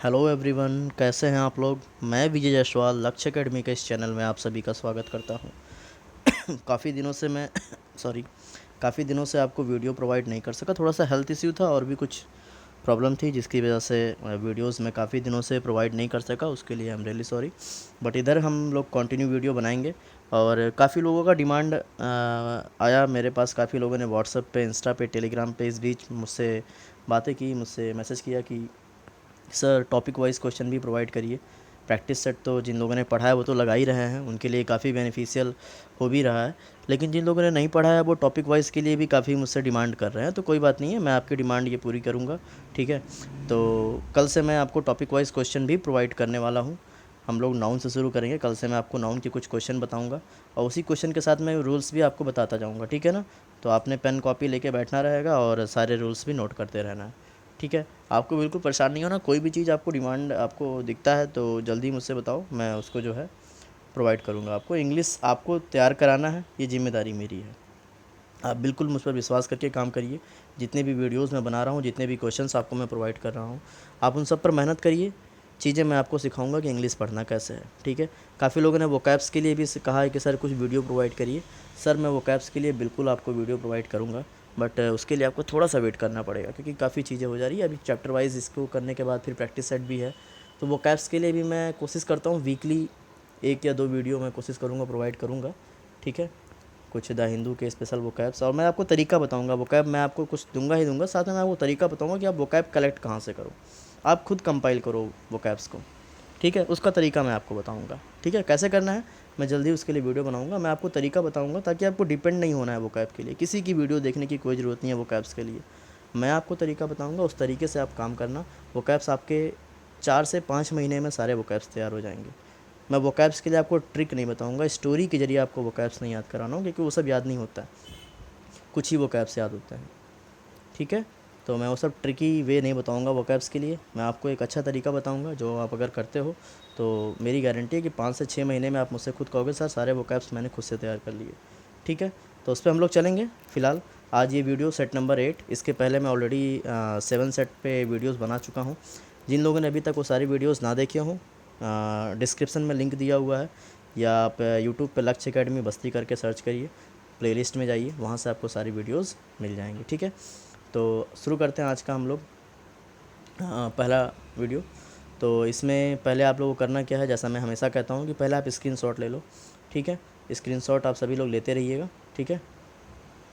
Hello everyone, कैसे हैं आप लोग। मैं विजय जायसवाल लक्ष्य एकेडमी के इस चैनल में आप सभी का स्वागत करता हूं। काफ़ी दिनों से मैं सॉरी काफ़ी दिनों से आपको वीडियो प्रोवाइड नहीं कर सका। थोड़ा सा हेल्थ इश्यू था और भी कुछ प्रॉब्लम थी जिसकी वजह से वीडियोस मैं काफ़ी दिनों से प्रोवाइड नहीं कर सका। उसके लिए I am really sorry. But इधर हम लोग कंटिन्यू वीडियो बनाएंगे और काफ़ी लोगों का डिमांड आया मेरे पास। काफ़ी लोगों ने व्हाट्सएप पे, इंस्टा पे, टेलीग्राम पे इस बीच मुझसे बातें की, मुझसे मैसेज किया कि सर टॉपिक वाइज क्वेश्चन भी प्रोवाइड करिए। प्रैक्टिस सेट तो जिन लोगों ने पढ़ा है वो तो लगा ही रहे हैं, उनके लिए काफ़ी बेनिफिशियल हो भी रहा है। लेकिन जिन लोगों ने नहीं पढ़ा है वो टॉपिक वाइज के लिए भी काफ़ी मुझसे डिमांड कर रहे हैं। तो कोई बात नहीं है, मैं आपकी डिमांड ये पूरी करूँगा। ठीक है, तो कल से मैं आपको टॉपिक वाइज क्वेश्चन भी प्रोवाइड करने वाला हूँ। हम लोग नाउन से शुरू करेंगे। कल से मैं आपको नाउन के कुछ क्वेश्चन बताऊँगा और उसी क्वेश्चन के साथ मैं रूल्स भी आपको बताता जाऊँगा। ठीक है ना। तो आपने पेन कॉपी लेके बैठना रहेगा और सारे रूल्स भी नोट करते रहना है। ठीक है, आपको बिल्कुल परेशान नहीं होना। कोई भी चीज़ आपको डिमांड आपको दिखता है तो जल्दी मुझसे बताओ, मैं उसको जो है प्रोवाइड करूँगा। आपको इंग्लिश आपको तैयार कराना है, ये ज़िम्मेदारी मेरी है। आप बिल्कुल मुझ पर विश्वास करके काम करिए। जितने भी वीडियोस मैं बना रहा हूँ, जितने भी क्वेश्चंस आपको मैं प्रोवाइड कर रहा हूँ, आप उन सब पर मेहनत करिए। चीज़ें मैं आपको सिखाऊंगा कि इंग्लिश पढ़ना कैसे है। ठीक है, काफ़ी लोगों ने वोकैब्स के लिए भी कहा है कि सर कुछ वीडियो प्रोवाइड करिए। सर मैं वोकैब्स के लिए बिल्कुल आपको वीडियो प्रोवाइड करूँगा, बट उसके लिए आपको थोड़ा सा वेट करना पड़ेगा क्योंकि काफ़ी चीज़ें हो जा रही है अभी। चैप्टर वाइज इसको करने के बाद फिर प्रैक्टिस सेट भी है। तो वोकैब्स के लिए भी मैं कोशिश करता हूँ वीकली 1 या 2 वीडियो मैं कोशिश करूँगा प्रोवाइड करूँगा। ठीक है, कुछ द हिंदू के स्पेशल वोकैब्स, और मैं आपको तरीका बताऊंगा। वोकैब मैं आपको कुछ दूंगा ही दूंगा, साथ में मैं आपको तरीका बताऊंगा कि आप वोकैब कलेक्ट कहाँ से करो। आप खुद कंपाइल करो वोकैब्स को। ठीक है, उसका तरीका मैं आपको बताऊंगा। ठीक है, कैसे करना है मैं जल्दी उसके लिए वीडियो बनाऊंगा। मैं आपको तरीका बताऊंगा ताकि आपको डिपेंड नहीं होना है वोकैब के लिए। किसी की वीडियो देखने की कोई ज़रूरत नहीं है वोकैब्स के लिए। मैं आपको तरीका बताऊंगा, उस तरीके से आप काम करना। वोकैब्स आपके 4 से 5 महीने में सारे वोकैब्स तैयार हो जाएंगे। मैं वोकैब्स के लिए आपको ट्रिक नहीं बताऊंगा, स्टोरी के जरिए आपको वोकैब्स नहीं याद कराना हो क्योंकि वो सब याद नहीं होता है, कुछ ही वोकैब्स याद होता है। ठीक है, तो मैं वो सब ट्रिकी वे नहीं बताऊंगा वोकैब्स के लिए। मैं आपको एक अच्छा तरीका बताऊंगा जो आप अगर करते हो तो मेरी गारंटी है कि 5 से 6 महीने में आप मुझसे खुद कहोगे सर सारे वोकैब्स मैंने खुद से तैयार कर लिए। ठीक है, तो उस पर हम लोग चलेंगे। फ़िलहाल आज ये वीडियो सेट नंबर 8। इसके पहले मैं ऑलरेडी 7 सेट पे वीडियोस बना चुका हूँ। जिन लोगों ने अभी तक वो सारी वीडियोस ना देखे हों, डिस्क्रिप्शन में लिंक दिया हुआ है, या आप यूट्यूब पे लक्ष्य एकेडमी बस्ती करके सर्च करिए, प्लेलिस्ट में जाइए, वहाँ से आपको सारी वीडियोस मिल जाएंगी। ठीक है, तो शुरू करते हैं आज का हम लोग पहला वीडियो। तो इसमें पहले आप लोगों को करना क्या है, जैसा मैं हमेशा कहता हूँ कि पहले आप स्क्रीनशॉट ले लो। ठीक है, स्क्रीनशॉट आप सभी लोग लेते रहिएगा। ठीक है,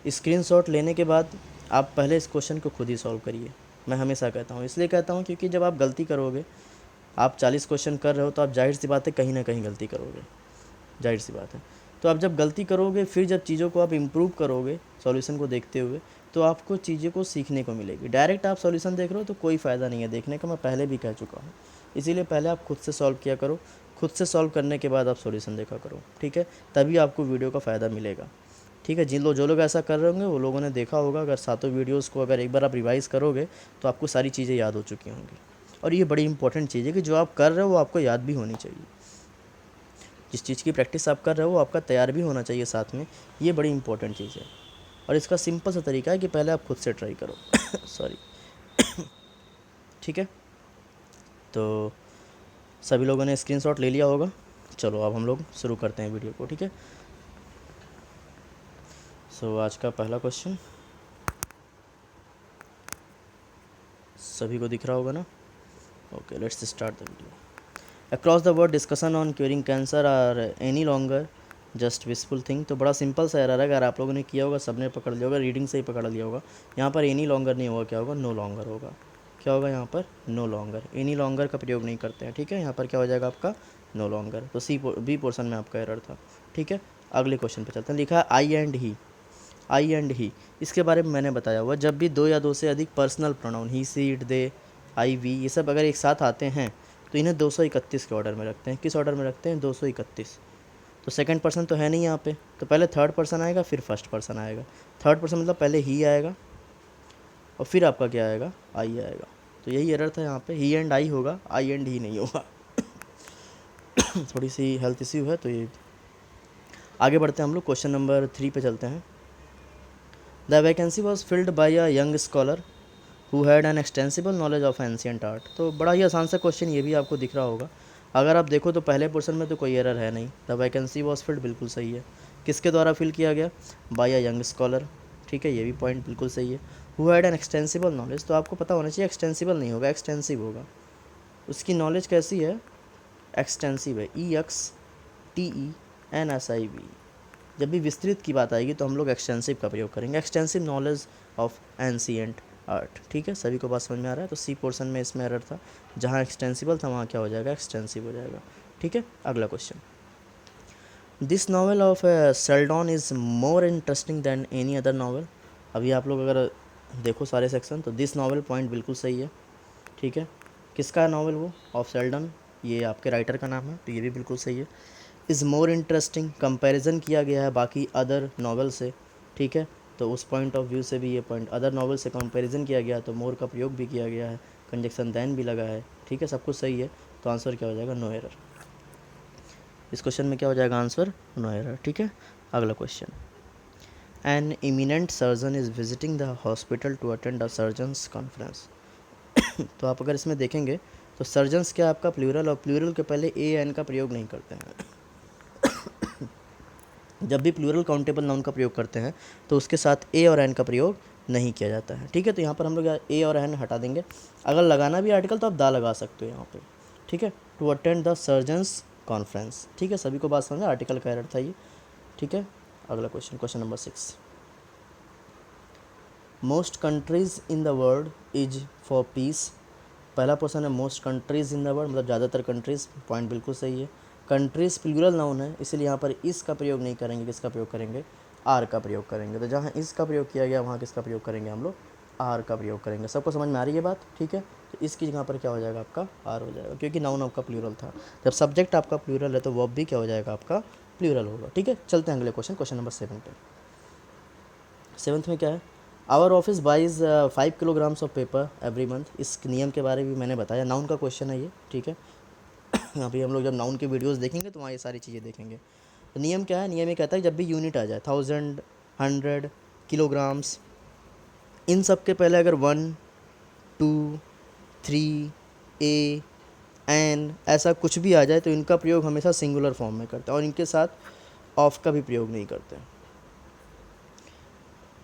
स्क्रीनशॉट लेने के बाद आप पहले इस क्वेश्चन को खुद ही सॉल्व करिए। मैं हमेशा कहता हूँ, इसलिए कहता हूँ क्योंकि जब आप गलती करोगे, आप 40 क्वेश्चन कर रहे हो तो आप जाहिर सी बात है कहीं ना कहीं गलती करोगे, जाहिर सी बात है। तो आप जब गलती करोगे, फिर जब चीज़ों को आप इम्प्रूव करोगे सॉल्यूशन को देखते हुए, तो आपको चीज़ों को सीखने को मिलेगी। डायरेक्ट आप सॉल्यूशन देख रहे हो तो कोई फ़ायदा नहीं है देखने का, मैं पहले भी कह चुका हूँ। इसीलिए पहले आप खुद से सॉल्व किया करो, खुद से सॉल्व करने के बाद आप सॉल्यूशन देखा करो। ठीक है, तभी आपको वीडियो का फ़ायदा मिलेगा। ठीक है, जो लोग ऐसा कर रहे होंगे वो लोगों ने देखा होगा, अगर सातों वीडियोज़ को अगर एक बार आप रिवाइज़ करोगे तो आपको सारी चीज़ें याद हो चुकी होंगी। और ये बड़ी इंपॉर्टेंट चीज़ है कि जो आप कर रहे हो वो आपको याद भी होनी चाहिए। जिस चीज़ की प्रैक्टिस आप कर रहे हो वो आपका तैयार भी होना चाहिए साथ में। ये बड़ी इंपॉर्टेंट चीज़ है और इसका सिंपल सा तरीका है कि पहले आप खुद से ट्राई करो। सॉरी। ठीक है, तो सभी लोगों ने स्क्रीनशॉट ले लिया होगा। चलो अब हम लोग शुरू करते हैं वीडियो को। ठीक है, सो आज का पहला क्वेश्चन सभी को दिख रहा होगा ना। Okay, let's start the video. Across the world discussion on curing cancer are any longer just wishful thing. तो बड़ा सिंपल सा एरर है, अगर आप लोगों ने किया होगा सबने पकड़ लिया होगा, रीडिंग से ही पकड़ लिया होगा। यहाँ पर एनी लॉन्गर नहीं होगा, क्या होगा, नो लॉन्गर होगा। क्या होगा यहाँ पर, नो लॉन्गर। एनी लॉन्गर का प्रयोग नहीं करते हैं। ठीक है, यहाँ पर क्या हो जाएगा आपका, नो लॉन्गर। तो बी पोर्सन में आपका एरर था। ठीक है, अगले क्वेश्चन पे चलते हैं। लिखा है आई and he. I and he, इसके बारे में मैंने बताया हुआ, जब भी 2 या 2 से अधिक personal pronoun he, she, it, they, I, we, ये सब अगर एक साथ आते हैं तो इन्हें 231 के ऑर्डर में रखते हैं। किस ऑर्डर में रखते हैं, 231। तो सेकंड पर्सन तो है नहीं यहाँ पे, तो पहले थर्ड पर्सन आएगा फिर फर्स्ट पर्सन आएगा। थर्ड पर्सन मतलब पहले ही आएगा और फिर आपका क्या आएगा, आई आएगा। तो यही एरर था यहाँ पे, ही एंड आई होगा, आई एंड ही नहीं होगा। थोड़ी सी हेल्थ इश्यू है तो ये। आगे बढ़ते हैं हम लोग, क्वेश्चन नंबर 3 पे चलते हैं। The vacancy was filled by a young scholar who had an extensible knowledge of ancient art. तो बड़ा ही आसान सा क्वेश्चन ये भी आपको दिख रहा होगा। अगर आप देखो तो पहले पोर्शन में तो कोई एरर है नहीं, द वैकेंसी वॉज फिल्ड बिल्कुल सही है। किसके द्वारा फिल किया गया? बाय अ यंग स्कॉलर, ठीक है, ये भी पॉइंट बिल्कुल सही है। Who had an extensible knowledge, तो आपको पता होना चाहिए एक्सटेंसिबल नहीं होगा, एक्सटेंसिव होगा। उसकी नॉलेज कैसी है? एक्सटेंसिव है, EXTENSIV। जब भी विस्तृत की बात आएगी तो हम लोग एक्सटेंसिव का प्रयोग करेंगे, extensive knowledge of ancient art, ठीक है। सभी को बात समझ में आ रहा है? तो सी पोर्शन में इसमें एरर था, जहाँ एक्सटेंसिबल था वहाँ क्या हो जाएगा? एक्सटेंसिव हो जाएगा, ठीक है। अगला question, this novel of Seldon is more interesting than any other novel. अभी आप लोग अगर देखो सारे सेक्शन तो दिस नावल पॉइंट बिल्कुल सही है, ठीक है। किसका नावल? वो ऑफ सेल्डन, ये आपके राइटर का नाम है, तो ये भी बिल्कुल सही है। इज़ मोर इंटरेस्टिंग, कंपैरिजन किया गया है बाकी अदर नावल से, ठीक है। तो उस पॉइंट ऑफ व्यू से भी ये पॉइंट, अदर नावल से कंपैरिजन किया गया तो मोर का प्रयोग भी किया गया है, कंजक्शन दैन भी लगा है, ठीक है, सब कुछ सही है। तो आंसर क्या हो जाएगा? No error. इस क्वेश्चन में क्या हो जाएगा? आंसर नो एरर, ठीक है। अगला question, an eminent surgeon is visiting the hospital to attend a surgeons conference. तो आप अगर इसमें देखेंगे तो सर्जन्स क्या आपका प्लूरल, और प्लूरल के पहले ए एन का प्रयोग नहीं करते हैं। जब भी प्लूरल काउंटेबल नाउन का प्रयोग करते हैं तो उसके साथ ए और एन का प्रयोग नहीं किया जाता है, ठीक है। तो यहाँ पर हम लोग ए और एन हटा देंगे। अगर लगाना भी आर्टिकल तो आप दा लगा सकते हो यहाँ पे, ठीक है। To attend the surgeons conference, ठीक है, सभी को बात समझ, आर्टिकल का एरर था ये, ठीक है। अगला question, question number 6, most countries in the world is for piece. पहला पोर्शन है most countries in the world, मतलब ज़्यादातर कंट्रीज़, पॉइंट बिल्कुल सही है। कंट्रीज़ प्लूरल नाउन है, इसलिए यहाँ पर इस का प्रयोग नहीं करेंगे, किसका प्रयोग करेंगे? आर का प्रयोग करेंगे। तो जहाँ इसका प्रयोग किया गया वहाँ किसका प्रयोग करेंगे हम लोग? आर का प्रयोग करेंगे। सबको समझ में आ रही है बात, ठीक है। तो इसकी जगह पर क्या हो जाएगा? आपका आर हो जाएगा, क्योंकि नाउन आपका प्लूरल था। जब सब्जेक्ट आपका प्लूरल है तो वर्ब भी क्या हो जाएगा? आपका प्लूरल होगा, ठीक है। चलते हैं अगले क्वेश्चन, क्वेश्चन नंबर 7 पे। 7th में क्या है? Our office buys 5 kilograms of paper every month. इस नियम के बारे में मैंने बताया, नाउन का क्वेश्चन है ये, ठीक है। अभी हम लोग जब नाउन के वीडियोस देखेंगे तो वहाँ ये सारी चीज़ें देखेंगे। तो नियम क्या है? नियम ये कहता है जब भी यूनिट आ जाए, 1000, 100, किलोग्राम्स, इन सब के पहले अगर 1, 2, 3, ए, एन ऐसा कुछ भी आ जाए तो इनका प्रयोग हमेशा सिंगुलर फॉर्म में करते हैं, और इनके साथ ऑफ का भी प्रयोग नहीं करते हैं।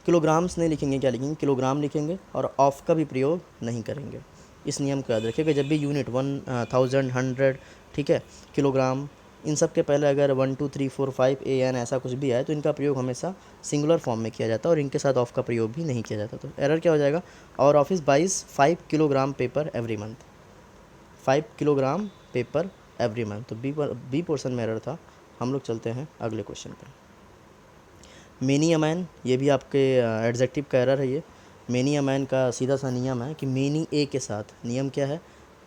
किलोग्राम्स नहीं लिखेंगे, क्या लिखेंगे? किलोग्राम लिखेंगे, और ऑफ का भी प्रयोग नहीं करेंगे। इस नियम को याद रखिएगा, जब भी यूनिट 1000, 100, ठीक है, किलोग्राम, इन सब के पहले अगर 1, 2, 3, 4, 5 ए एन ऐसा कुछ भी आए तो इनका प्रयोग हमेशा सिंगुलर फॉर्म में किया जाता है, और इनके साथ ऑफ का प्रयोग भी नहीं किया जाता। तो एरर क्या हो जाएगा? और office buys 5 kilogram paper every month, 5 kilogram paper every month. तो बी पोर्शन में एरर था। हम लोग चलते हैं अगले क्वेश्चन पर। मेनी अ मैन, ये भी आपके एडजेक्टिव का एरर है ये। मेनी अ मैन का सीधा सा नियम है कि मेनी ए के साथ, नियम क्या है?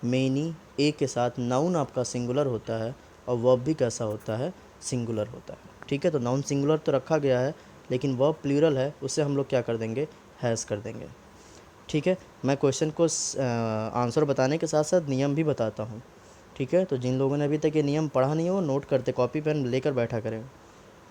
मेनी ए के साथ नाउन आपका सिंगुलर होता है और वर्ब भी कैसा होता है? सिंगुलर होता है, ठीक है। तो नाउन सिंगुलर तो रखा गया है, लेकिन वर्ब प्लूरल है, उससे हम लोग क्या कर देंगे? हैज़ कर देंगे, ठीक है। मैं क्वेश्चन को आंसर बताने के साथ साथ नियम भी बताता हूँ, ठीक है। तो जिन लोगों ने अभी तक ये नियम पढ़ा नहीं है वो नोट करते, कॉपी पेन लेकर बैठा करें,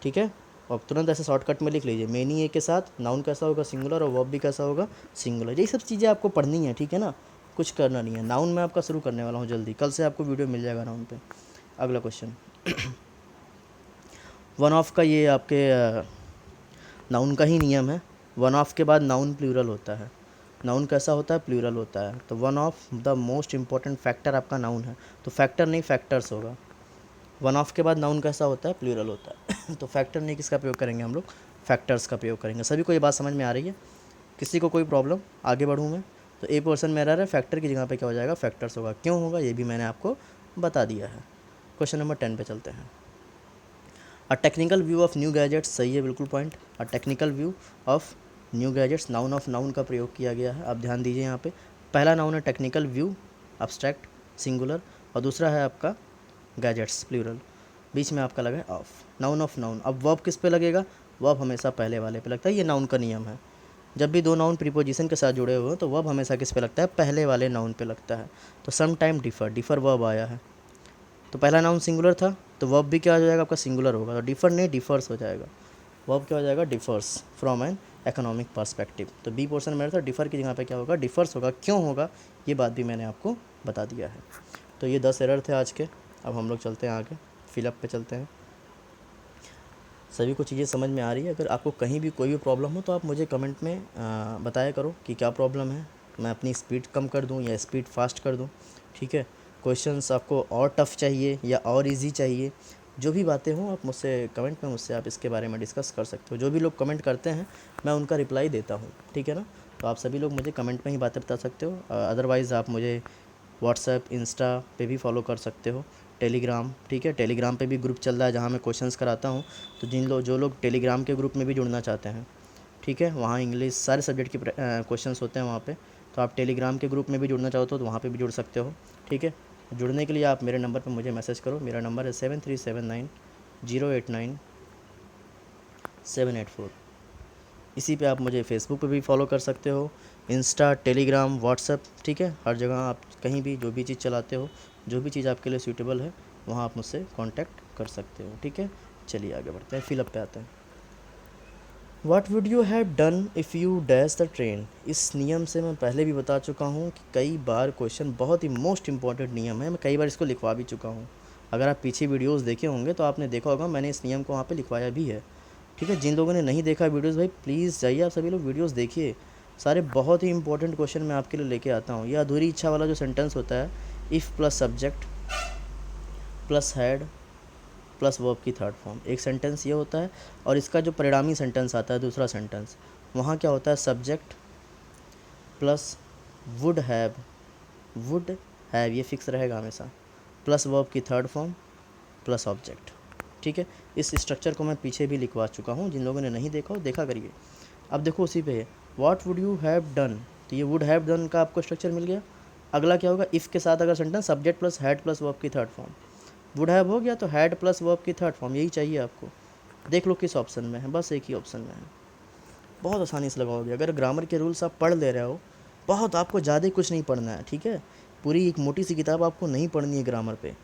ठीक है। और तुरंत ऐसे शॉर्टकट में लिख लीजिए, मेनी ए के साथ नाउन कैसा होगा? सिंगुलर, और वर्ब भी कैसा होगा? सिंगुलर। यही सब चीज़ें आपको पढ़नी है, ठीक है ना, कुछ करना नहीं है। नाउन में आपका शुरू करने वाला हूँ जल्दी, कल से आपको वीडियो मिल जाएगा नाउन पे। अगला क्वेश्चन, वन ऑफ का ये आपके नाउन का ही नियम है। वन ऑफ के बाद नाउन प्लूरल होता है। नाउन कैसा होता है? प्लूरल होता है। तो one of the most important factor आपका नाउन है, तो फैक्टर नहीं फैक्टर्स होगा। वन ऑफ के बाद नाउन कैसा होता है? प्लूरल होता है। तो फैक्टर नहीं किसका प्रयोग करेंगे हम लोग? फैक्टर्स का प्रयोग करेंगे। सभी को ये बात समझ में आ रही है? किसी को कोई प्रॉब्लम? आगे बढ़ूँ मैं? तो ए पोर्शन में एरर है, फैक्टर की जगह पे क्या हो जाएगा? फैक्टर्स होगा। क्यों होगा ये भी मैंने आपको बता दिया है। क्वेश्चन नंबर 10 पे चलते हैं। A technical view of new gadgets, सही है बिल्कुल point. A technical view of new gadgets, noun of noun का प्रयोग किया गया है। आप ध्यान दीजिए यहाँ पे, पहला नाउन है टेक्निकल व्यू, अब्स्ट्रैक्ट, सिंगुलर, और दूसरा है आपका गैजेट्स, प्लूरल। बीच में आपका लगा है ऑफ, नाउन ऑफ नाउन। अब वर्ब किस पे लगेगा? वर्ब हमेशा पहले वाले पे लगता है, ये नाउन का नियम है। जब भी दो नाउन प्रीपोजिशन के साथ जुड़े हुए हो तो वर्ब हमेशा किस पे लगता है? पहले वाले नाउन पे लगता है। तो some time differ, differ verb आया है, तो पहला नाउन सिंगुलर था तो वर्ब भी क्या हो जाएगा? आपका सिंगुलर होगा। तो डिफ़र नहीं डिफ़र्स हो जाएगा। वर्ब क्या हो जाएगा? डिफ़र्स फ्रॉम एन इकोनॉमिक पर्सपेक्टिव। तो बी पोर्शन मेरा था डिफ़र की जगह पे क्या होगा, डिफ़र्स होगा। क्यों होगा ये बात भी मैंने आपको बता दिया है। तो ये 10 एरर थे आज के। अब हम लोग चलते हैं आगे, फिलअप पे चलते हैं। सभी को चीज़ें समझ में आ रही है? अगर आपको कहीं भी कोई भी प्रॉब्लम हो तो आप मुझे कमेंट में बताया करो कि क्या प्रॉब्लम है, मैं अपनी स्पीड कम कर दूं या स्पीड फास्ट कर दूं। ठीक है, क्वेश्चंस आपको और टफ़ चाहिए या और इजी चाहिए, जो भी बातें हों आप मुझसे कमेंट में मुझसे आप इसके बारे में डिस्कस कर सकते हो। जो भी लोग कमेंट करते हैं मैं उनका रिप्लाई देता हूँ, ठीक है ना। तो आप सभी लोग मुझे कमेंट में ही बातें बता सकते हो। अदरवाइज़ आप मुझे व्हाट्सएप, इंस्टा पे भी फॉलो कर सकते हो, टेलीग्राम, ठीक है। टेलीग्राम पे भी ग्रुप चल रहा है जहाँ मैं क्वेश्चंस कराता हूँ। तो जो लोग टेलीग्राम के ग्रुप में भी जुड़ना चाहते हैं, ठीक है, वहाँ इंग्लिश सारे सब्जेक्ट के क्वेश्चंस होते हैं वहाँ पे। तो आप टेलीग्राम के ग्रुप में भी जुड़ना चाहो तो वहाँ पे भी जुड़ सकते हो, ठीक है। जुड़ने के लिए आप मेरे नंबर पे मुझे मैसेज करो। मेरा नंबर है 7379 089 784। इसी पे आप मुझे फेसबुक पे भी फॉलो कर सकते हो, इंस्टा, टेलीग्राम, व्हाट्सएप, ठीक है। हर जगह आप कहीं भी जो भी चीज़ चलाते हो, जो भी चीज़ आपके लिए सूटेबल है वहाँ आप मुझसे कांटेक्ट कर सकते हो, ठीक है। चलिए आगे बढ़ते हैं, फिलअप पे आते हैं। What would you have done if you dash the train. इस नियम से मैं पहले भी बता चुका हूँ कि कई बार क्वेश्चन बहुत ही मोस्ट इंपॉर्टेंट नियम है, मैं कई बार इसको लिखवा भी चुका हूँ। अगर आप पीछे वीडियोस देखे होंगे तो आपने देखा होगा मैंने इस नियम को वहाँ पे लिखवाया भी है, ठीक है। जिन लोगों ने नहीं देखा वीडियोस, भाई प्लीज़ जाइए आप सभी लोग वीडियोस देखिए। सारे बहुत ही इंपॉर्टेंट क्वेश्चन मैं आपके लिए लेके आता हूँ। ये अधूरी इच्छा वाला जो सेंटेंस होता है, if plus subject plus had plus verb की थर्ड फॉर्म, एक सेंटेंस ये होता है। और इसका जो परिणामी सेंटेंस आता है, दूसरा सेंटेंस, वहाँ क्या होता है, subject plus would have, would have ये फिक्स रहेगा हमेशा, प्लस वर्ब की थर्ड फॉर्म प्लस ऑब्जेक्ट, ठीक है। इस स्ट्रक्चर को मैं पीछे भी लिखवा चुका हूँ, जिन लोगों ने नहीं देखा हो देखा करिए। अब देखो उसी पे है, what would you have done. तो ये वुड हैव डन का आपको स्ट्रक्चर मिल गया। अगला क्या होगा, इफ़ के साथ अगर sentence, subject plus had plus verb की थर्ड फॉर्म। वुड हैव हो गया तो हैड प्लस वर्ब की थर्ड फॉर्म, यही चाहिए आपको। देख लो किस ऑप्शन में है, बस एक ही ऑप्शन में है। बहुत आसानी से लगाओगे। अगर ग्रामर के रूल्स आप पढ़ ले रहे हो, बहुत आपको ज़्यादा कुछ नहीं पढ़ना है, ठीक है। पूरी एक मोटी सी किताब आपको नहीं पढ़नी है ग्रामर पे।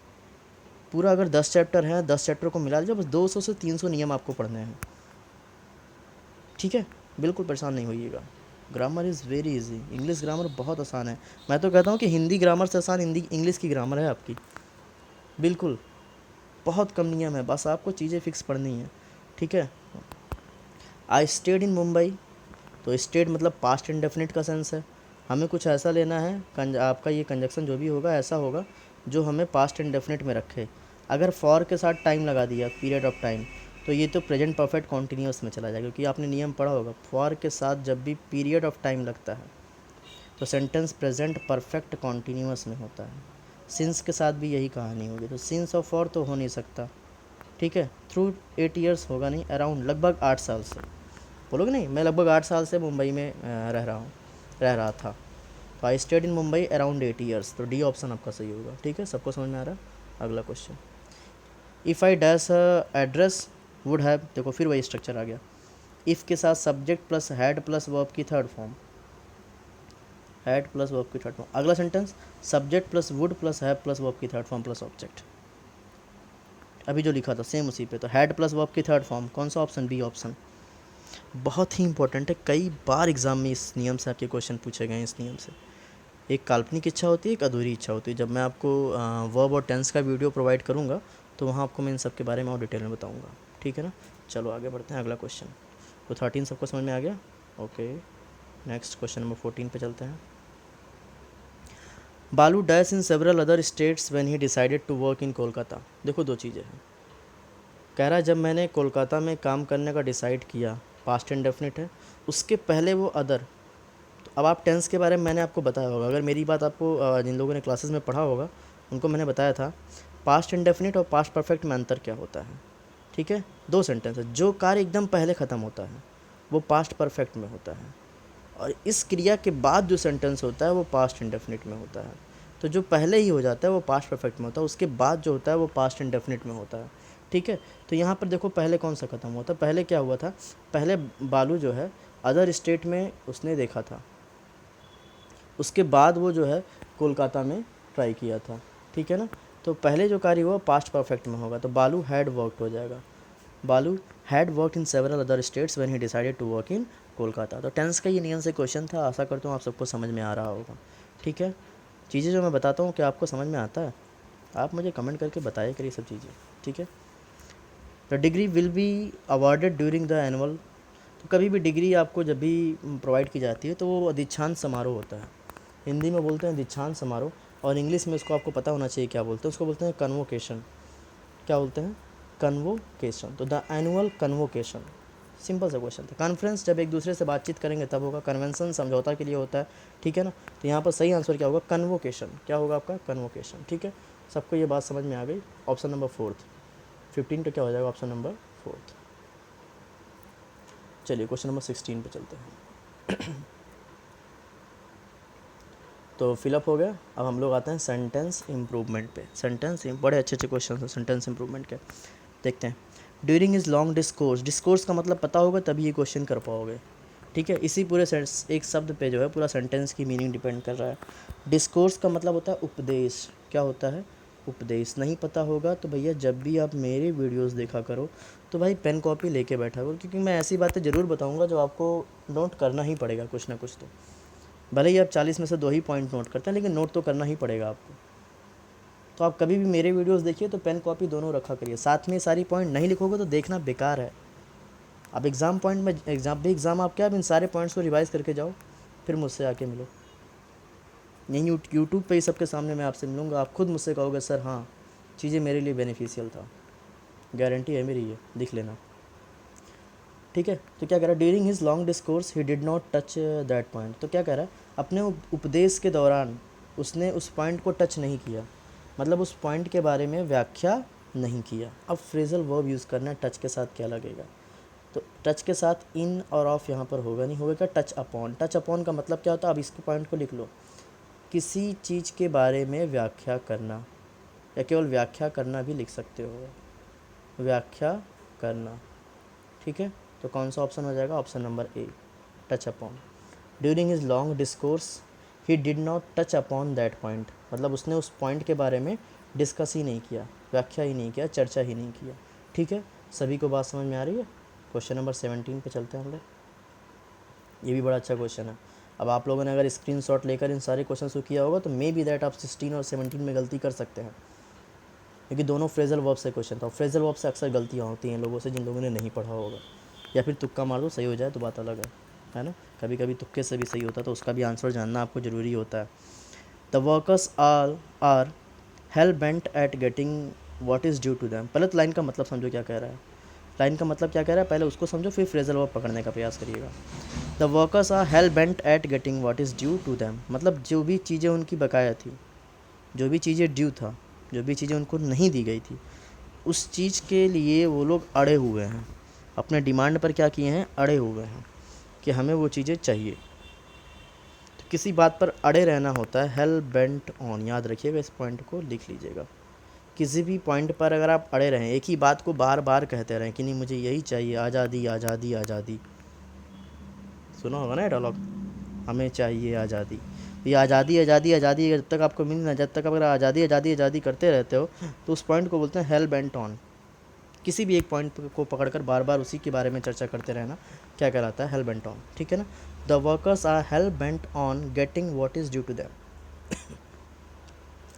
पूरा अगर 10 चैप्टर हैं, 10 चैप्टर को मिला लीजिए, बस 200 से 300 नियम आपको पढ़ने हैं, ठीक है। बिल्कुल परेशान नहीं होइएगा। Grammar is very easy, English grammar बहुत आसान है। मैं तो कहता हूँ कि हिंदी ग्रामर से आसान हिंदी इंग्लिश की ग्रामर है आपकी, बिल्कुल। बहुत कम नियम है, बस आपको चीज़ें फिक्स पढ़नी है, ठीक है। आई स्टेड इन मुंबई, तो स्टेड मतलब पास्ट इंडेफिनिट का सेंस है। हमें कुछ ऐसा लेना है, आपका ये कंजक्शन जो भी होगा ऐसा होगा जो हमें पास्ट इंडेफिनिट में रखे। अगर फॉर के साथ टाइम लगा दिया, पीरियड ऑफ टाइम, तो ये तो प्रेजेंट परफेक्ट कॉन्टीन्यूअस में चला जाएगा, क्योंकि आपने नियम पढ़ा होगा, फॉर के साथ जब भी पीरियड ऑफ टाइम लगता है तो सेंटेंस प्रेजेंट परफेक्ट कॉन्टीन्यूअस में होता है। सिंस के साथ भी यही कहानी होगी, तो सिंस और फॉर तो हो नहीं सकता, ठीक है। थ्रू 8 ईयर्स होगा नहीं, अराउंड लगभग 8 साल से, बोलोगे नहीं, मैं लगभग 8 साल से मुंबई में रह रहा था। तो I stayed in Mumbai around 8 years, तो डी ऑप्शन आपका सही होगा, ठीक है। सबको समझ में आ रहा है। अगला question, if I dash address would have, देखो फिर वही स्ट्रक्चर आ गया। इफ़ के साथ subject plus had plus verb की third form, had plus verb की थर्ड फॉर्म। अगला sentence, subject plus would plus have plus verb की थर्ड फॉर्म प्लस ऑब्जेक्ट। अभी जो लिखा था सेम उसी पे, तो हैड प्लस वर्ब की थर्ड फॉर्म, कौन सा ऑप्शन, बी ऑप्शन। बहुत ही इंपॉर्टेंट है, कई बार एग्जाम में इस नियम से आपके क्वेश्चन पूछे गए हैं। इस नियम से एक काल्पनिक इच्छा होती है, एक अधूरी इच्छा होती है। जब मैं आपको वर्ब और टेंस का वीडियो प्रोवाइड करूँगा तो वहाँ आपको मैं इन सब के बारे में और डिटेल में बताऊँगा, ठीक है ना। चलो आगे बढ़ते हैं, अगला क्वेश्चन। तो 13 सबको समझ में आ गया, ओके। नेक्स्ट क्वेश्चन नंबर 14 पे चलते हैं। Balu dash in several other states when he decided to work in Kolkata. देखो दो चीज़ें हैं, कह रहा है जब मैंने कोलकाता में काम करने का डिसाइड किया, पास्ट इंडेफिनिट है, उसके पहले वो अदर। तो अब आप टेंस के बारे में मैंने आपको बताया होगा, अगर मेरी बात आपको जिन लोगों ने क्लासेस में पढ़ा होगा उनको मैंने बताया था पास्ट इंडेफिनिट और पास्ट परफेक्ट में अंतर क्या होता है, ठीक है। दो सेंटेंस है, जो कार्य एकदम पहले ख़त्म होता है वो पास्ट परफेक्ट में होता है, और इस क्रिया के बाद जो सेंटेंस होता है वो पास्ट इंडेफिनिट में होता है। तो जो पहले ही हो जाता है वो पास्ट परफेक्ट में होता है, उसके बाद जो होता है वो पास्ट इंडेफिनिट में होता है, ठीक है। तो यहाँ पर देखो पहले कौन सा ख़त्म हुआ था, पहले क्या हुआ था, पहले बालू जो है अदर स्टेट में उसने देखा था, उसके बाद वो जो है कोलकाता में ट्राई किया था, ठीक है ना। तो पहले जो कार्य हुआ पास्ट परफेक्ट में होगा, तो बालू हैड वर्कड हो जाएगा। Balu had worked in several other states when he decided to work in Kolkata. तो टेंस का ये नियम से क्वेश्चन था, आशा करता हूँ आप सबको समझ में आ रहा होगा। ठीक है, चीज़ें जो मैं बताता हूँ क्या आपको समझ में आता है? आप मुझे कमेंट करके बताया करिए सब चीज़ें। ठीक है, the degree will be awarded during the annual. तो कभी भी डिग्री आपको जब भी प्रोवाइड की जाती है तो वो दीक्षांत समारोह होता है। हिंदी में बोलते हैं दीक्षांत समारोह, और इंग्लिश में इसको आपको पता होना चाहिए क्या बोलते हैं, उसको बोलते हैं कन्वोकेशन। क्या बोलते हैं? कन्वोकेशन। तो द एनुअल कन्वोकेशन, सिंपल सा क्वेश्चन था। कॉन्फ्रेंस जब एक दूसरे से बातचीत करेंगे तब होगा, कन्वेंशन समझौता के लिए होता है। ठीक है ना, तो यहाँ पर सही आंसर क्या होगा? कन्वोकेशन। क्या होगा आपका? कन्वोकेशन। ठीक है, सबको ये बात समझ में आ गई? ऑप्शन नंबर फोर्थ, 15 तो क्या हो जाएगा? Option number fourth. चलिए क्वेश्चन नंबर 16 पे चलते हैं। तो फिलअप हो गया, अब हम लोग आते हैं सेंटेंस इम्प्रूवमेंट पे। सेंटेंस बड़े अच्छे अच्छे क्वेश्चन हैं सेंटेंस इम्प्रूवमेंट के, देखते हैं। During is long discourse, discourse का मतलब पता होगा तभी ये क्वेश्चन कर पाओगे। ठीक है, इसी पूरे एक शब्द पे जो है पूरा सेंटेंस की मीनिंग डिपेंड कर रहा है। डिस्कोर्स का मतलब होता है उपदेश। क्या होता है? उपदेश। नहीं पता होगा तो भैया जब भी आप मेरे वीडियोस देखा करो तो भाई पेन कॉपी लेके बैठा करो, क्योंकि मैं ऐसी बातें ज़रूर बताऊंगा जो आपको नोट करना ही पड़ेगा कुछ ना कुछ। तो भले ही आप 40 में से 2 ही पॉइंट नोट करते हैं, लेकिन नोट तो करना ही पड़ेगा आपको। तो आप कभी भी मेरे वीडियोस देखिए तो पेन कॉपी दोनों रखा करिए साथ में। सारी पॉइंट नहीं लिखोगे तो देखना बेकार है। अब एग्ज़ाम पॉइंट में एग्ज़ाम आप क्या, अब इन सारे पॉइंट्स को रिवाइज़ करके जाओ, फिर मुझसे आके मिलो। यहीं यूट्यूब पे ही सबके सामने मैं आपसे मिलूँगा, आप खुद मुझसे कहोगे सर हाँ चीज़ें मेरे लिए बेनिफिशियल था, गारंटी है मेरी, ये लिख लेना। ठीक है, तो क्या कह रहा है? During his long discourse he did not touch that point. तो क्या कह रहा है? अपने उपदेश के दौरान उसने उस पॉइंट को टच नहीं किया, मतलब उस पॉइंट के बारे में व्याख्या नहीं किया। अब फ्रेजल वर्ब यूज़ करना है, टच के साथ क्या लगेगा? तो टच के साथ इन और ऑफ यहाँ पर होगा नहीं, होगा टच अपॉन। टच अपॉन का मतलब क्या होता है? अब इसके पॉइंट को लिख लो, किसी चीज़ के बारे में व्याख्या करना, या केवल व्याख्या करना भी लिख सकते हो, व्याख्या करना। ठीक है, तो कौन सा ऑप्शन हो जाएगा? Option number A, touch upon. During his long discourse he did not touch upon that point, मतलब उसने उस पॉइंट के बारे में डिस्कस ही नहीं किया, व्याख्या ही नहीं किया, चर्चा ही नहीं किया। ठीक है, सभी को बात समझ में आ रही है? क्वेश्चन नंबर 17 पे चलते हैं हम लोग। ये भी बड़ा अच्छा क्वेश्चन है। अब आप लोगों ने अगर स्क्रीनशॉट लेकर इन सारे क्वेश्चन को किया होगा तो मे बी दैट आप 16 और 17 में गलती कर सकते हैं, क्योंकि दोनों फ्रेजल वर्ब से क्वेश्चन था। फ्रेजल वर्ब से अक्सर गलतियाँ होती हैं लोगों से जिन लोगों ने नहीं पढ़ा होगा, या फिर तुक्का मार दो सही हो जाए तो बात अलग है ना। कभी कभी तुक्के से भी सही होता है, तो उसका भी आंसर जानना आपको ज़रूरी होता है। The workers are hell bent at getting what is due to them. पहले तो लाइन का मतलब समझो क्या कह रहा है। लाइन का मतलब क्या कह रहा है पहले उसको समझो, फिर फ्रेजल वर्ब पकड़ने का प्रयास करिएगा। The workers are hell bent at getting what is due to them, मतलब जो भी चीज़ें उनकी बकाया थी, जो भी चीज़ें ड्यू था, जो भी चीज़ें उनको नहीं दी गई थी, उस चीज़ के लिए वो लोग अड़े हुए हैं, अपने डिमांड पर क्या किए हैं? अड़े हुए हैं कि हमें वो चीज़ें चाहिए। तो किसी बात पर अड़े रहना होता है हेल बेंट ऑन, याद रखिएगा, इस पॉइंट को लिख लीजिएगा। किसी भी पॉइंट पर अगर आप अड़े रहें, एक ही बात को बार बार कहते रहें कि नहीं मुझे यही चाहिए, आज़ादी आज़ादी आज़ादी, सुना होगा ना ये डायलॉग, हमें चाहिए आज़ादी। ये आज़ादी आज़ादी आज़ादी जब तक आपको मिल ना, जब तक अगर आज़ादी आज़ादी आज़ादी करते रहते हो तो उस पॉइंट को बोलते हैं हेल बेंट ऑन। किसी भी एक पॉइंट को पकड़कर बार बार उसी के बारे में चर्चा करते रहना क्या कहलाता है? Hell bent on. ठीक है ना, the workers are hell bent on getting what is due to them.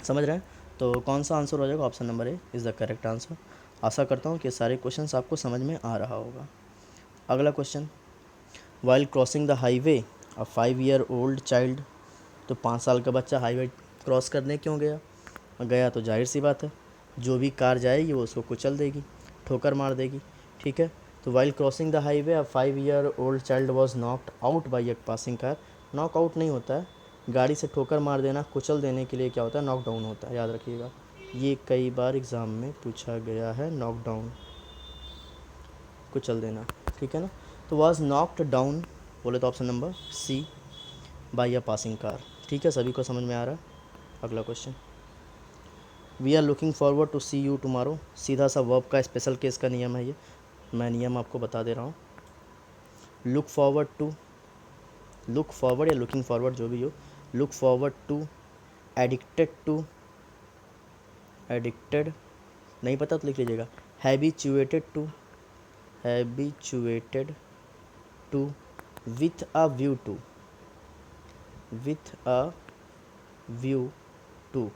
समझ रहे हैं? तो कौन सा आंसर हो जाएगा? Option number A is the correct answer. आशा करता हूँ कि सारे क्वेश्चंस आपको समझ में आ रहा होगा। अगला question, while crossing the highway a 5 year old child. तो 5 साल का बच्चा हाईवे क्रॉस करने क्यों गया? गया तो जाहिर सी बात है जो भी कार जाएगी वो उसको कुचल देगी, ठोकर मार देगी। ठीक है, तो while crossing the highway a 5 year old child was knocked out by a passing car. Knock out नहीं होता है, गाड़ी से ठोकर मार देना, कुचल देने के लिए क्या होता है? नॉक डाउन होता है, याद रखिएगा। ये कई बार एग्ज़ाम में पूछा गया है, नॉक डाउन, कुचल देना। ठीक है ना, तो वॉज नॉक्ड डाउन बोले तो option number C, by a passing car. ठीक है, सभी को समझ में आ रहा है? अगला question, we are looking forward to see you tomorrow. सीधा सा वर्ब का स्पेशल केस का नियम है ये, मैं नियम आपको बता दे रहा हूँ। Look forward to, look forward या लुकिंग फॉरवर्ड जो भी हो, look forward to, addicted to, addicted नहीं पता तो लिख लीजिएगा, habituated to, habituated to, with a view to, with a view to,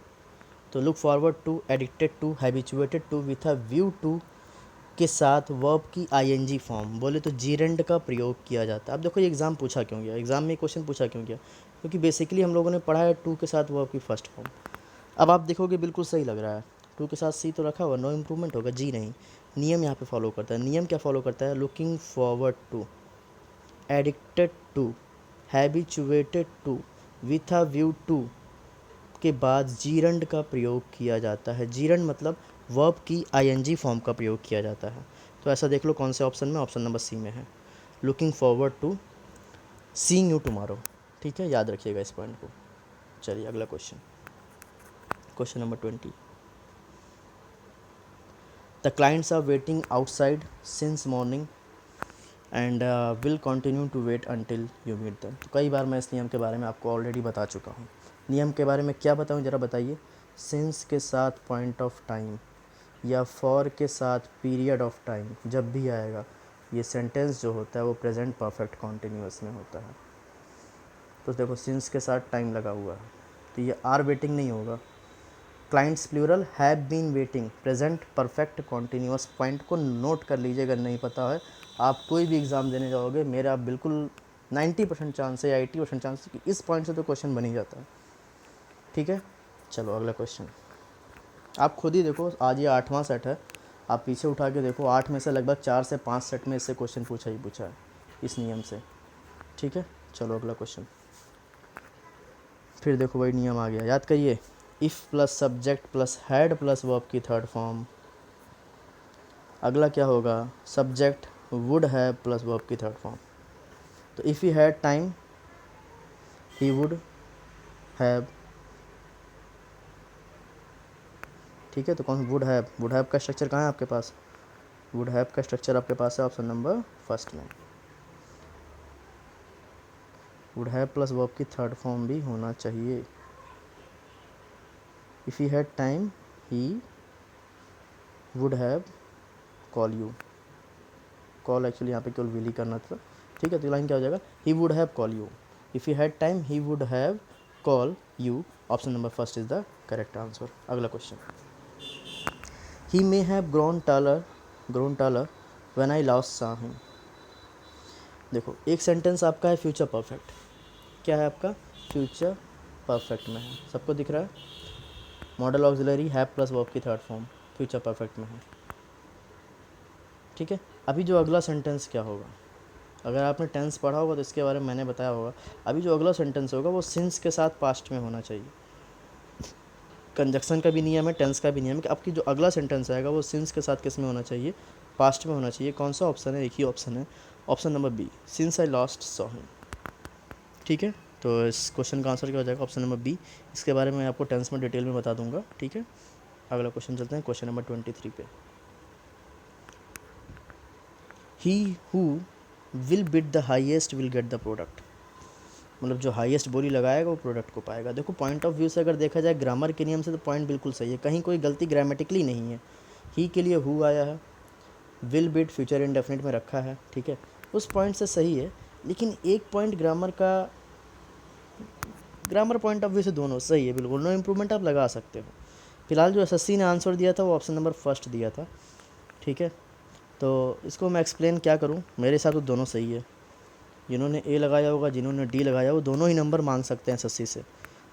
तो look forward to, addicted to, habituated to, with a view to के साथ वर्ब की आईएनजी फॉर्म बोले तो जीरेंड का प्रयोग किया जाता है। अब देखो ये एग्ज़ाम पूछा क्यों गया, एग्ज़ाम में क्वेश्चन पूछा क्यों गया, क्योंकि बेसिकली हम लोगों ने पढ़ा है टू के साथ वर्ब की फर्स्ट फॉर्म। अब आप देखोगे बिल्कुल सही लग रहा है, टू के साथ सी तो रखा हुआ, नो इम्प्रूवमेंट होगा, जी नहीं। नियम यहाँ पे फॉलो करता है, नियम क्या फॉलो करता है, looking forward to, addicted to, habituated to, with a view to के बाद जीरंड का प्रयोग किया जाता है। जीरंड मतलब वर्ब की आईएनजी फॉर्म का प्रयोग किया जाता है। तो ऐसा देख लो कौन से ऑप्शन में, ऑप्शन नंबर सी में है, looking forward to seeing you tomorrow. ठीक है, याद रखिएगा इस पॉइंट को। चलिए अगला question, question number 20। The clients are waiting outside since morning and will continue to wait until you meet them. तो कई बार मैं इस नियम के बारे में आपको ऑलरेडी बता चुका हूँ। नियम के बारे में क्या बताऊँ ज़रा बताइए। सिंस के साथ पॉइंट ऑफ टाइम या फॉर के साथ पीरियड ऑफ टाइम जब भी आएगा, ये सेंटेंस जो होता है वो प्रेजेंट परफेक्ट कॉन्टिन्यूअस में होता है। तो देखो सिंस के साथ टाइम लगा हुआ है तो ये आर वेटिंग नहीं होगा। Clients plural have been waiting, present perfect continuous. Point को नोट कर लीजिए, अगर नहीं पता है आप कोई भी एग्ज़ाम देने जाओगे, मेरा बिल्कुल 90% चांस है या 80% चांस है कि इस पॉइंट से तो क्वेश्चन बन ही जाता है। ठीक है, चलो अगला क्वेश्चन। आप खुद ही देखो, आज ये 8वां सेट है, आप पीछे उठा के देखो, 8 में से लगभग 4 से 5 सेट में इससे क्वेश्चन पूछा ही पूछा है इस नियम से। ठीक है, चलो अगला क्वेश्चन। फिर देखो वही नियम आ गया, याद करिए। If plus subject plus had plus verb की थर्ड फॉर्म, अगला क्या होगा, subject would have plus verb की थर्ड फॉर्म। तो if he had time he would have. ठीक है, तो कौन, वुड हैव, वुड हैव का स्ट्रक्चर कहाँ है आपके पास, वुड हैव का स्ट्रक्चर आपके पास है ऑप्शन नंबर फर्स्ट में। वुड हैव प्लस वर्ब की थर्ड फॉर्म भी होना चाहिए। If he had time he would have call you, call actually यहाँ पे केवल विल ही करना था। ठीक है, तो लाइन क्या हो जाएगा, he would have call you. If he had time he would have call you, option number first is the correct answer. अगला question, he may have grown taller when I last saw him. देखो एक sentence आपका है future perfect, क्या है आपका, future perfect में है, सबको दिख रहा है। Model auxiliary have plus verb की थर्ड फॉर्म फ्यूचर परफेक्ट में है। ठीक है, अभी जो अगला सेंटेंस क्या होगा, अगर आपने टेंस पढ़ा होगा तो इसके बारे में मैंने बताया होगा। अभी जो अगला सेंटेंस होगा वो सिंस के साथ पास्ट में होना चाहिए। कंजक्शन का भी नियम है, टेंस का भी नियम है कि आपकी जो अगला सेंटेंस आएगा वो सिंस के साथ किस में होना चाहिए, पास्ट में होना चाहिए। कौन सा ऑप्शन है, एक ही ऑप्शन है, option number B, since I last saw him. ठीक है, तो इस क्वेश्चन का आंसर क्या हो जाएगा, ऑप्शन नंबर बी। इसके बारे में आपको टेंस में डिटेल में बता दूंगा। ठीक है, अगला क्वेश्चन चलते हैं, क्वेश्चन नंबर 23 पे। He who will bid the highest will get the product, मतलब जो हाईएस्ट बोली लगाएगा वो प्रोडक्ट को पाएगा। देखो पॉइंट ऑफ व्यू से अगर देखा जाए ग्रामर के नियम से तो पॉइंट बिल्कुल सही है, कहीं कोई गलती ग्रामेटिकली नहीं है। ही के लिए हु आया है, विल बिड फ्यूचर इंडेफिनिट में रखा है। ठीक है, उस पॉइंट से सही है, लेकिन एक point grammar point of view से दोनों सही है बिल्कुल, नो इम्प्रूवमेंट आप लगा सकते हो। फिलहाल जो एसएससी ने आंसर दिया था वो ऑप्शन नंबर फर्स्ट दिया था। ठीक है, तो इसको मैं एक्सप्लेन क्या करूँ, मेरे हिसाब से दोनों सही है। जिन्होंने ए लगाया होगा, जिन्होंने डी लगाया, वो दोनों ही नंबर मांग सकते हैं एसएससी से।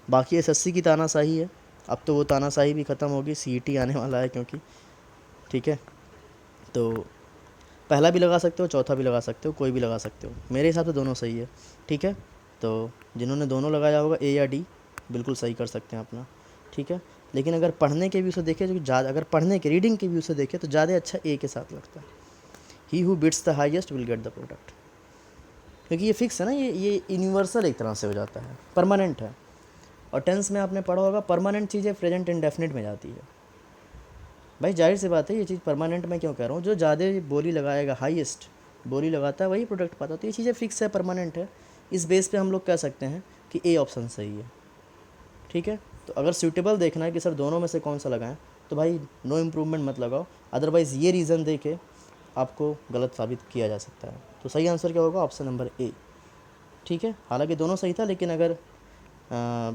बाकी एसएससी की तानाशाही है, अब तो वो तानाशाही भी ख़त्म होगी, सीईटी आने वाला है क्योंकि। ठीक है, तो पहला भी लगा सकते हो, चौथा भी लगा सकते हो, कोई भी लगा सकते हो, मेरे हिसाब से दोनों सही है। ठीक है, तो जिन्होंने दोनों लगाया होगा ए या डी बिल्कुल सही कर सकते हैं अपना। ठीक है, लेकिन अगर पढ़ने के व्यू से देखें, जो ज़्यादा अगर पढ़ने के रीडिंग के व्यू से देखें तो ज़्यादा अच्छा ए के साथ लगता है, he who bits the highest will get the product, क्योंकि ये फिक्स है ना, ये यूनिवर्सल एक तरह से हो जाता है, परमानेंट है। और टेंस में आपने पढ़ा होगा परमानेंट चीज़ें प्रेजेंट इंडेफिनिट में जाती है। भाई जाहिर सी बात है, ये चीज़ परमानेंट मैं क्यों कह रहा हूँ, जो ज़्यादा बोली लगाएगा, हाईएस्ट बोली लगाता है वही प्रोडक्ट पाता है। तो ये चीज़ें फिक्स है, परमानेंट है, इस बेस पे हम लोग कह सकते हैं कि ए ऑप्शन सही है। ठीक है, तो अगर सूटेबल देखना है कि सर दोनों में से कौन सा लगाएं, तो भाई नो इम्प्रूवमेंट मत लगाओ, अदरवाइज़ ये रीज़न दे के आपको गलत साबित किया जा सकता है। तो सही आंसर क्या होगा, ऑप्शन नंबर ए। ठीक है, हालांकि दोनों सही था, लेकिन अगर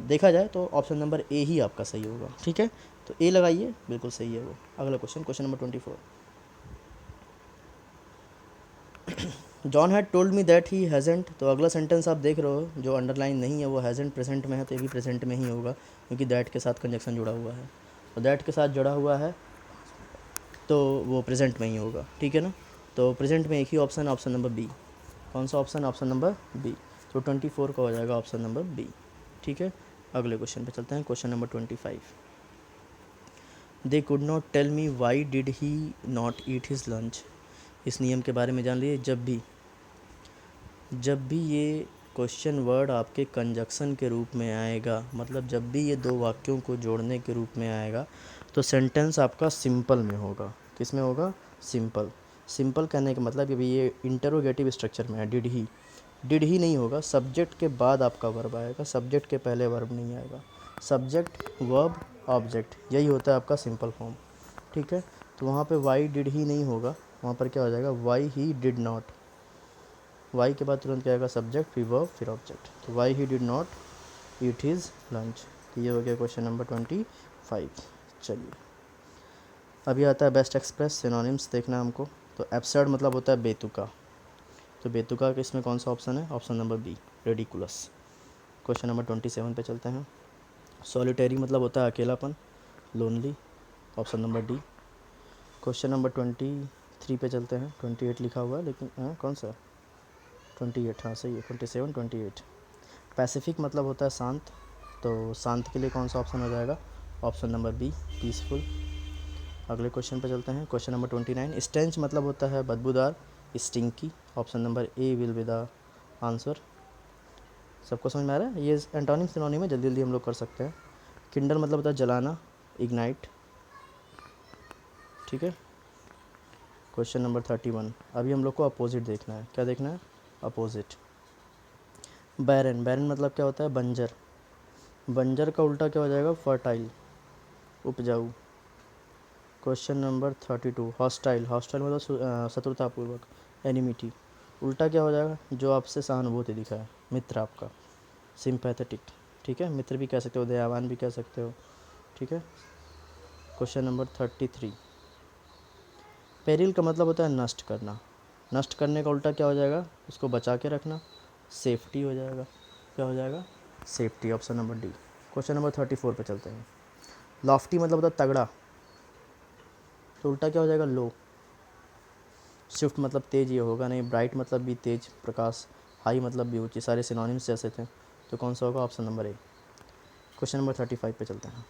देखा जाए तो ऑप्शन नंबर ए ही आपका सही होगा। ठीक है, तो ए लगाइए, बिल्कुल सही है वो। अगला question, question number 24। John had told me that he hasn't, तो अगला सेंटेंस आप देख रहे हो जो अंडरलाइन नहीं है वो हैज़ेंट प्रेजेंट में है, तो ये भी प्रेजेंट में ही होगा क्योंकि दैट के साथ कंजक्शन जुड़ा हुआ है, और दैट के साथ जुड़ा हुआ है तो वो प्रेजेंट में ही होगा। ठीक है ना, तो प्रेजेंट में एक ही ऑप्शन, ऑप्शन नंबर बी। कौन सा ऑप्शन? Option number B. तो 24 का हो जाएगा ऑप्शन नंबर बी। ठीक है, अगले क्वेश्चन पे चलते हैं, question number 25। They could not tell me why did he not eat his lunch. इस नियम के बारे में जान लिए, जब भी ये क्वेश्चन वर्ड आपके कंजक्शन के रूप में आएगा, मतलब जब भी ये दो वाक्यों को जोड़ने के रूप में आएगा, तो सेंटेंस आपका सिंपल में होगा। किस में होगा? सिंपल। सिंपल कहने का मतलब कि भाई ये इंटरोगेटिव स्ट्रक्चर में है। डिड ही नहीं होगा, सब्जेक्ट के बाद आपका वर्ब आएगा, सब्जेक्ट के पहले वर्ब नहीं आएगा। सब्जेक्ट, वर्ब, ऑब्जेक्ट, यही होता है आपका सिंपल फॉर्म। ठीक है, तो वहाँ पे वाई डिड ही नहीं होगा, वहाँ पर क्या हो जाएगा? Why he did not. Why के बाद तुरंत क्या आएगा? सब्जेक्ट, फिर वर्ब, फिर ऑब्जेक्ट। तो Y he did not eat his lunch. तो ये हो गया क्वेश्चन नंबर 25। चलिए, अभी आता है बेस्ट एक्सप्रेस सिनोनिम्स देखना हमको। तो एब्सर्ड मतलब होता है बेतुका, तो बेतुका के इसमें कौन सा ऑप्शन है? Option number B, ridiculous. Question number 27 पे चलते हैं। सॉलिटरी मतलब होता है अकेलापन, lonely, option number D. Question number 23 पे चलते हैं। 28 लिखा हुआ है लेकिन कौन सा? 28, हाँ सही है, 27, 28। पैसिफिक मतलब होता है शांत, तो शांत के लिए कौन सा ऑप्शन हो जाएगा? Option number B, peaceful. अगले क्वेश्चन पे चलते हैं, क्वेश्चन नंबर 29। स्टेंच मतलब होता है बदबूदार, stinky, option number A will be the answer. सबको समझ में आ रहा है? ये एंटोनिम सिनोनिम में जल्दी जल्दी हम लोग कर सकते हैं। किंडल मतलब होता है जलाना, इग्नाइट। ठीक है, क्वेश्चन नंबर 31। अभी हम लोग को अपोजिट देखना है। क्या देखना है? अपोजिट। बैरन, बैरन मतलब क्या होता है? बंजर। बंजर का उल्टा क्या हो जाएगा? फर्टाइल, उपजाऊ। Question number 32। हॉस्टाइल, हॉस्टाइल मतलब शत्रुतापूर्वक, एनिमिटी। उल्टा क्या हो जाएगा? जो आपसे सहानुभूति दिखाए, मित्र आपका, सिंपैथेटिक। ठीक है, मित्र भी कह सकते हो, दयावान भी कह सकते हो। ठीक है, क्वेश्चन नंबर 33। पेरिल का मतलब होता है नष्ट करना, नष्ट करने का उल्टा क्या हो जाएगा? उसको बचा के रखना, सेफ्टी हो जाएगा। क्या हो जाएगा? Safety, option number D. Question number 34 पे चलते हैं। लॉफ्टी मतलब होता है तगड़ा, तो उल्टा क्या हो जाएगा? लो। स्विफ्ट मतलब तेज, ये होगा नहीं। ब्राइट मतलब भी तेज, प्रकाश। हाई मतलब भी ऊंची, सारे सिनोनिम्स जैसे थे, तो कौन सा होगा? ऑप्शन नंबर ए। क्वेश्चन नंबर 35 पे चलते हैं।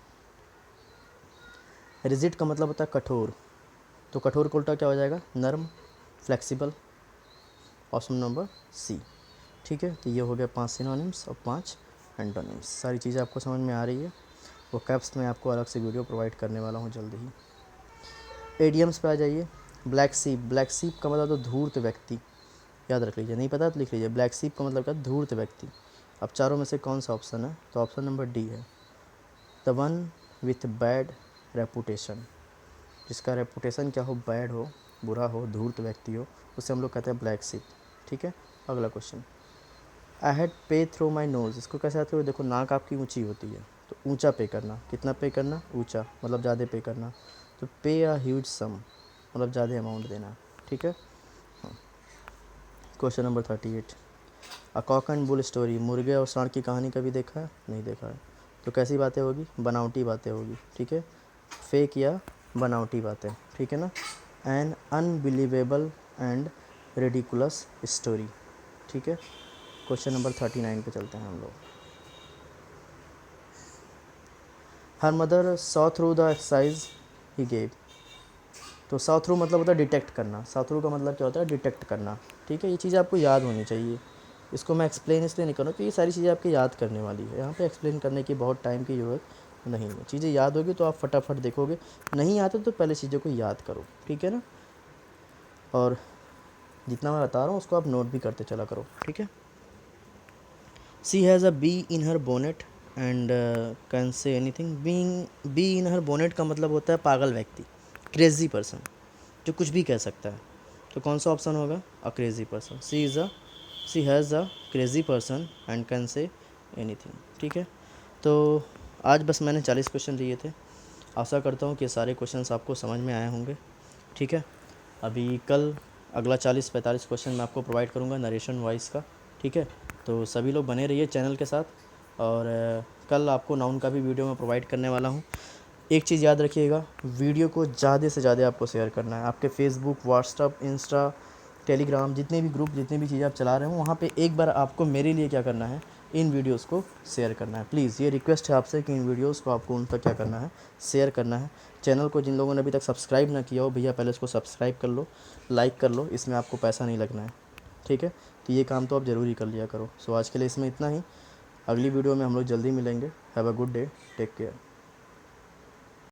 रिजिड का मतलब होता है कठोर, तो कठोर का उल्टा क्या हो जाएगा? नर्म, फ्लेक्सिबल, ऑप्शन नंबर सी। ठीक है, तो ये हो गया 5 सिनोनिम्स और 5 एंटोनिम्स। सारी चीज़ें आपको समझ में आ रही है। वो कैप्स में आपको अलग से वीडियो प्रोवाइड करने वाला हूँ जल्द ही। एडियम्स पे आ जाइए। ब्लैक सीप, ब्लैक सीप का मतलब तो धूर्त व्यक्ति, याद रख लीजिए, नहीं पता तो लिख लीजिए। ब्लैक सीप का मतलब क्या? धूर्त व्यक्ति। अब चारों में से कौन सा ऑप्शन है? तो ऑप्शन नंबर डी है, the one with bad reputation. जिसका रेपुटेशन क्या हो? बैड हो, बुरा हो, धूर्त व्यक्ति हो, उसे हम लोग कहते हैं ब्लैक सीप। ठीक है, अगला क्वेश्चन। आई हैड पे थ्रू माई नोज़, इसको कैसे आते हुए? देखो, नाक आपकी ऊंची होती है, तो ऊंचा पे करना। कितना पे करना? ऊंचा, मतलब ज़्यादा पे करना। तो पे अ ह्यूज सम, मतलब ज़्यादा अमाउंट देना। ठीक है, question number 38। A cock and bull story, मुर्गे और सांड की कहानी कभी देखा है? नहीं देखा है, तो कैसी बातें होगी? बनावटी बातें होगी। ठीक है, फेक या बनावटी बातें। ठीक है ना। N unbelievable and ridiculous story. ठीक है, क्वेश्चन नंबर 39 पे चलते हैं हम लोग। Her mother saw through the exercise he gave, तो सॉ थ्रू मतलब होता है डिटेक्ट करना। सॉ थ्रू का मतलब क्या होता है? डिटेक्ट करना। ठीक है, ये चीज़ें आपको याद होनी चाहिए। इसको मैं एक्सप्लेन इसलिए नहीं करूँ कि ये सारी चीज़ें आपकी याद करने वाली है, यहाँ पे एक्सप्लेन करने की बहुत टाइम की ज़रूरत नहीं है। चीज़ें याद होगी तो आप फटाफट देखोगे, नहीं आते तो पहले चीज़ों को याद करो। ठीक है ना, और जितना मैं बता रहा हूँ उसको आप नोट भी करते चला करो। ठीक है। She has a bee in her bonnet and can say anything. Bee in her bonnet का मतलब होता है पागल व्यक्ति, क्रेजी पर्सन, जो कुछ भी कह सकता है। तो कौन सा ऑप्शन होगा? A crazy person. She is a she has a crazy person and can say anything. ठीक है, तो आज बस मैंने 40 क्वेश्चन लिए थे। आशा करता हूँ कि सारे क्वेश्चंस आपको समझ में आए होंगे। ठीक है, अभी कल अगला 40-45 क्वेश्चन मैं आपको प्रोवाइड करूँगा नरेशन वॉइस का। ठीक है, तो सभी लोग बने रहिए चैनल के साथ। और कल आपको नाउन का भी वीडियो मैं प्रोवाइड करने वाला हूँ। एक चीज़ याद रखिएगा, वीडियो को ज़्यादा से ज़्यादा आपको शेयर करना है। आपके फेसबुक, व्हाट्सअप, इंस्टा, टेलीग्राम, जितने भी ग्रुप, जितनी भी चीज़ें आप चला रहे हो, वहाँ पे एक बार आपको मेरे लिए क्या करना है, इन वीडियोस को शेयर करना है। प्लीज़ ये रिक्वेस्ट है आपसे कि इन वीडियोस को आपको उन तक क्या करना है, शेयर करना है। चैनल को जिन लोगों ने अभी तक सब्सक्राइब ना किया हो, भैया पहले इसको सब्सक्राइब कर लो, लाइक कर लो, इसमें आपको पैसा नहीं लगना है। ठीक है, तो ये काम तो आप ज़रूरी कर लिया करो। सो आज के लिए इसमें इतना ही। अगली वीडियो में हम लोग जल्दी मिलेंगे। Have a good day, take care.